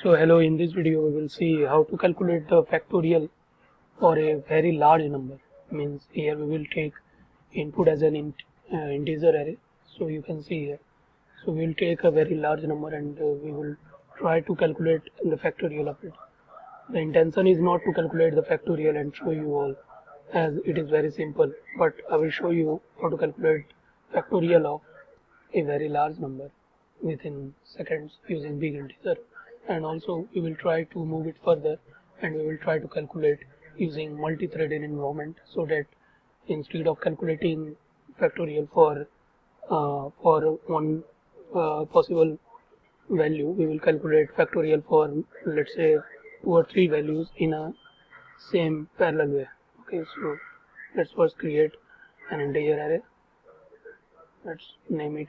So hello, in this video we will see how to calculate the factorial for a very large number. Means here we will take input as an integer array. So you can see here. So we will take a very large number and we will try to calculate the factorial of it. The intention is not to calculate the factorial and show you all, as it is very simple, but I will show you how to calculate factorial of a very large number within seconds using big integer, and also we will try to move it further and we will try to calculate using multi-threaded environment, so that instead of calculating factorial for one possible value, we will calculate factorial for, let's say, 2 or 3 values in a same parallel way. Okay, so let's first create an integer array. Let's name it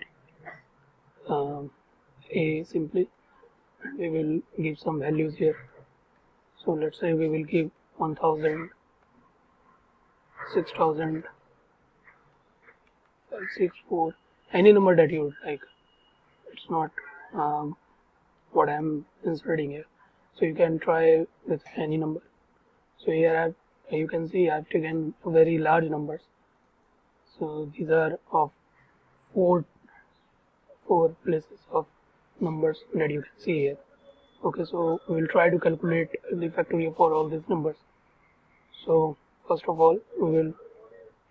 a simply. We will give some values here. So let's say we will give 1000, 6000, 564, any number that you would like. It's not what I am inserting here. So you can try with any number. So here you can see I have taken very large numbers. So these are of four places of numbers that you can see here. Okay, so we will try to calculate the factorial for all these numbers. So first of all, we will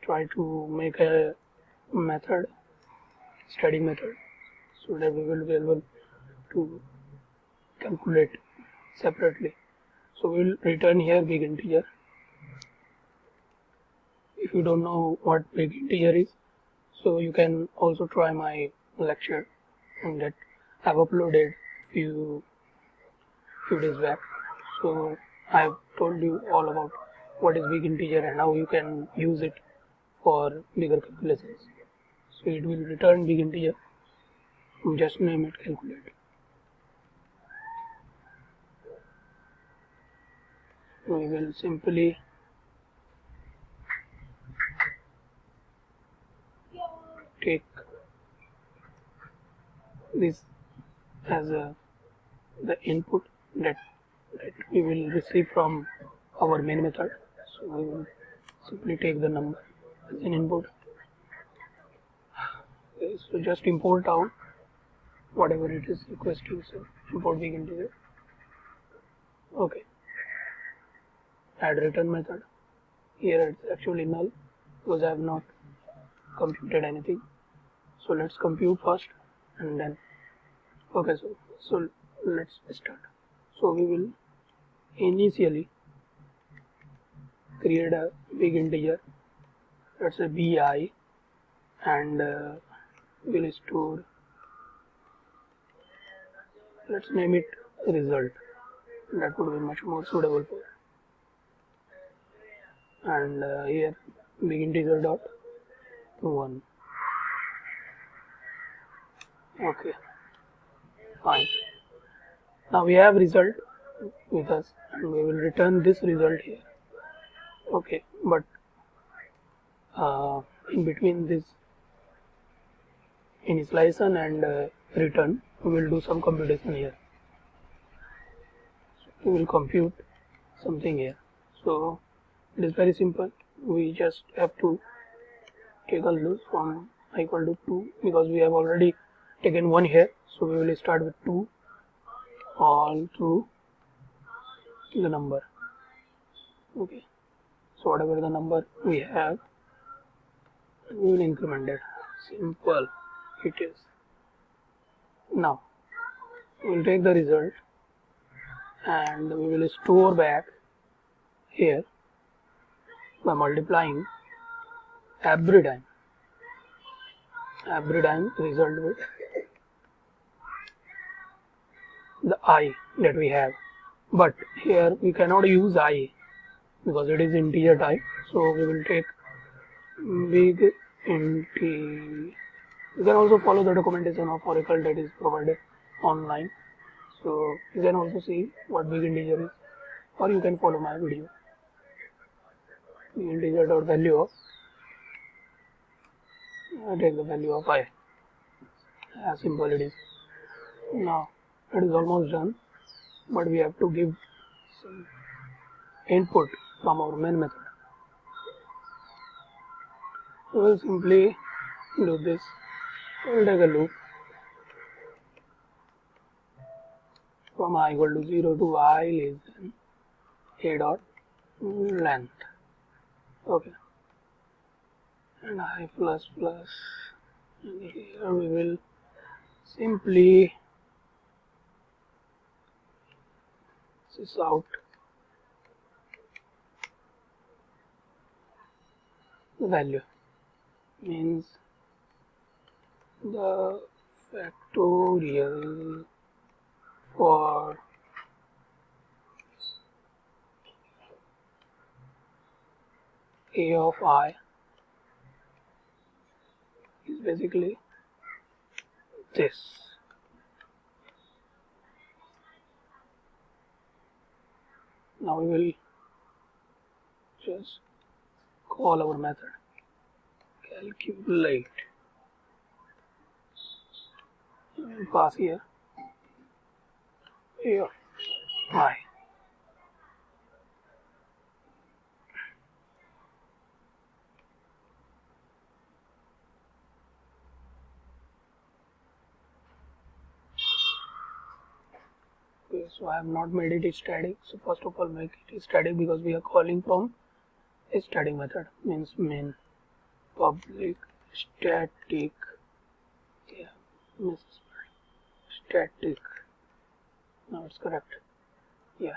try to make a method, study method, so that we will be able to calculate separately. So we will return here big integer. If you don't know what big integer is, so you can also try my lecture that I've uploaded few days back. So I've told you all about what is big integer and how you can use it for bigger calculations. So it will return big integer. Just name it calculate. We will simply take this as the input that we will receive from our main method. So we will simply take the number as an input. Okay, so just import out whatever it is requesting. So import big integer. Okay. Add return method. Here it's actually null because I have not computed anything. So let's compute first and then. Okay, so let's start. So we will initially create a big integer, let's say bi, and we'll store, let's name it result. That would be much more suitable for. And here big integer dot 1. Okay, fine. Now we have result with us and we will return this result here. Okay, but in between this initialization and return, we will do some computation here. So we will compute something here. So it is very simple. We just have to take a loop from I equal to 2, because we have already taken 1 here. So we will start with 2 all through the number. Okay, so whatever the number we have, we will increment it. Simple it is. Now we will take the result and we will store back here by multiplying every time result with the I that we have. But here we cannot use I because it is integer type. So we will take big integer. You can also follow the documentation of Oracle that is provided online. So you can also see what big integer is, or you can follow my video. The integer dot value of, take the value of I. As simple it is. Now it is almost done. but we have to give some input from our main method. We will simply do this. We will take a loop from I equal to 0 to I less than a dot length. Okay, and I plus plus, and here we will simply sys out the value, means the factorial for a of I is basically this. Now we will just call our method calculate. We will pass here a of I. Okay, so I have not made it static. So first of all, make it static because we are calling from a static method, means main public static. Yeah, misspelled. Static. Now it's correct. Yeah,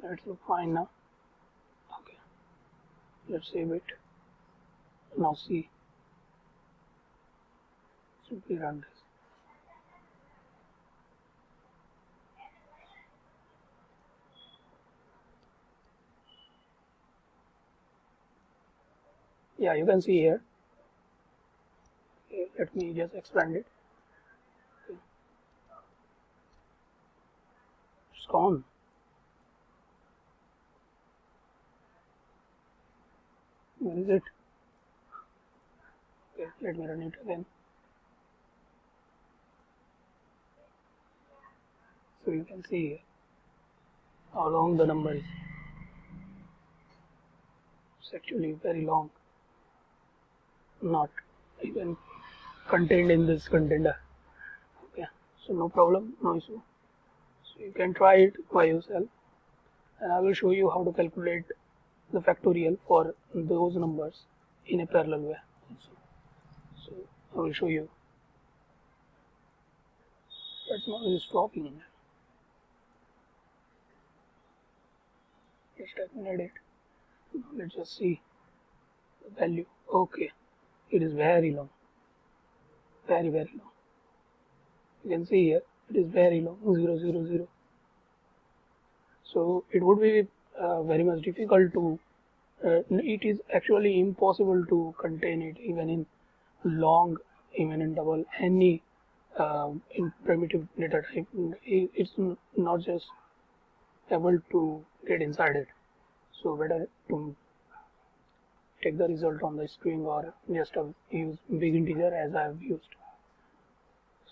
that's fine now. Okay, let's save it. Now see, simply run this. Yeah, you can see here. Okay, let me just expand it. Okay. It's gone. Where is it? Okay, let me run it again. So you can see here how long the number is. It's actually very long, not even contained in this container. Okay, so no problem, no issue. So you can try it by yourself, and I will show you how to calculate the factorial for those numbers in a parallel way also. So I will show you. That's not really stopping. Just terminate it. Now let's just see the value. Okay, it is very long, very long. You can see here it is very long, 0 0 0. So it would be very much difficult to. It is actually impossible to contain it even in long, even in double, any in primitive data type. It's not just able to get inside it. So better to take the result on the string or just use big integer as I have used.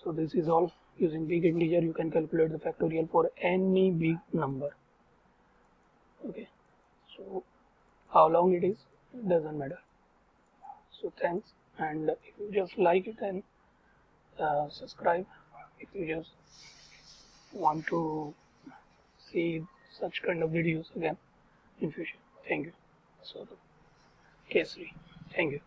So this is all. Using big integer you can calculate the factorial for any big number. Okay, so how long it is, it doesn't matter. So thanks, and if you just like it, then subscribe if you just want to see such kind of videos again in future. Thank you. So case 3. Thank you.